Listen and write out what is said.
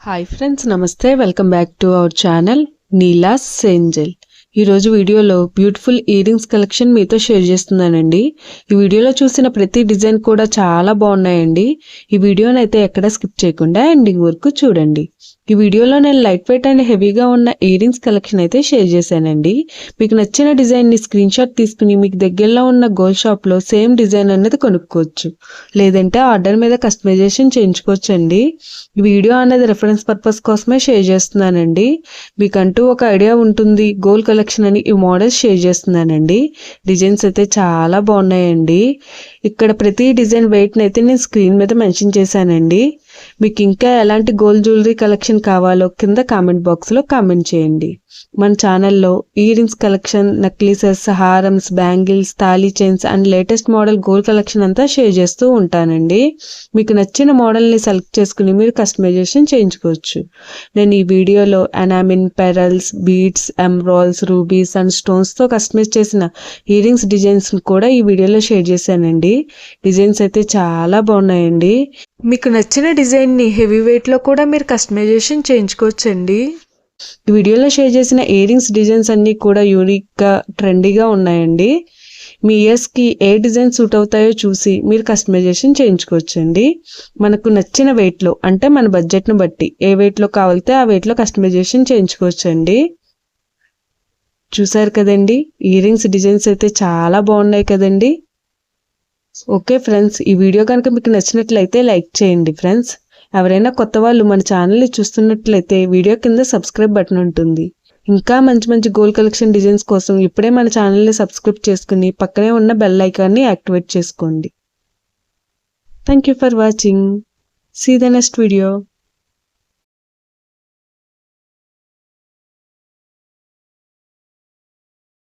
Hi friends, నమస్తే. Welcome back to our channel Neela's Angel. ఈరోజు వీడియోలో బ్యూటిఫుల్ ఇయర్ రింగ్స్ కలెక్షన్ మీతో షేర్ చేస్తున్నానండి. ఈ వీడియోలో చూసిన ప్రతి డిజైన్ కూడా చాలా బాగున్నాయండి. ఈ వీడియోని అయితే ఎక్కడ స్కిప్ చేయకుండా ఎండింగ్ వరకు చూడండి. ఈ వీడియోలో నేను లైట్ వెయిట్ అండ్ హెవీగా ఉన్న ఇయర్ రింగ్స్ కలెక్షన్ అయితే షేర్ చేశానండి. మీకు నచ్చిన డిజైన్ని స్క్రీన్ షాట్ తీసుకుని మీకు దగ్గరలో ఉన్న గోల్డ్ షాప్లో సేమ్ డిజైన్ అనేది కొనుక్కోవచ్చు, లేదంటే ఆర్డర్ మీద కస్టమైజేషన్ చేయించుకోవచ్చు అండి. ఈ వీడియో అనేది రెఫరెన్స్ పర్పస్ కోసమే షేర్ చేస్తున్నానండి. మీకంటూ ఒక ఐడియా ఉంటుంది గోల్డ్ కలెక్షన్ అని ఈ మోడల్స్ షేర్ చేస్తున్నానండి. డిజైన్స్ అయితే చాలా బాగున్నాయండి. ఇక్కడ ప్రతి డిజైన్ వెయిట్ని అయితే నేను స్క్రీన్ మీద మెన్షన్ చేశానండి. మీకు ఇంకా ఎలాంటి గోల్డ్ జ్యువెలరీ కలెక్షన్ కావాలో కింద కామెంట్ బాక్స్లో కామెంట్ చేయండి. మన ఛానల్లో ఇయర్ రింగ్స్ కలెక్షన్, నెక్లెసెస్, హారమ్స్, బ్యాంగిల్స్, తాళీ chains and latest model gold collection అంతా షేర్ చేస్తూ ఉంటానండి. మీకు నచ్చిన మోడల్ని సెలెక్ట్ చేసుకుని మీరు కస్టమైజేషన్ చేయించుకోవచ్చు. నేను ఈ వీడియోలో enamel, pearls, beads, emeralds, rubies and స్టోన్స్తో కస్టమైజ్ చేసిన ఇయర్ రింగ్స్ డిజైన్స్ కూడా ఈ వీడియోలో షేర్ చేశానండి. డిజైన్స్ అయితే చాలా బాగున్నాయండి. మీకు నచ్చిన డిజైన్ని హెవీ వెయిట్లో కూడా మీరు కస్టమైజేషన్ చేయించుకోవచ్చండి. ఈ వీడియోలో షేర్ చేసిన ఇయర్ రింగ్స్ డిజైన్స్ అన్నీ కూడా యూనిక్గా, ట్రెండీగా ఉన్నాయండి. మీ ఇయర్స్కి ఏ డిజైన్ సూట్ అవుతాయో చూసి మీరు కస్టమైజేషన్ చేయించుకోవచ్చండి. మనకు నచ్చిన వెయిట్లో, అంటే మన బడ్జెట్ను బట్టి ఏ వెయిట్లో కావాలితే ఆ వెయిట్లో కస్టమైజేషన్ చేయించుకోవచ్చండి. చూసారు కదండి, ఇయర్ రింగ్స్ డిజైన్స్ అయితే చాలా బాగున్నాయి కదండి. ఓకే ఫ్రెండ్స్, ఈ వీడియో కనుక మీకు నచ్చినట్లయితే లైక్ చేయండి ఫ్రెండ్స్. ఎవరైనా కొత్త వాళ్ళు మన ఛానల్ని చూస్తున్నట్లయితే వీడియో కింద సబ్స్క్రైబ్ బటన్ ఉంటుంది. ఇంకా మంచి మంచి గోల్డ్ కలెక్షన్ డిజైన్స్ కోసం ఇప్పుడే మన ఛానల్ని సబ్స్క్రైబ్ చేసుకుని పక్కనే ఉన్న బెల్ ఐకాన్ని యాక్టివేట్ చేసుకోండి. Thank you for watching. See the next video.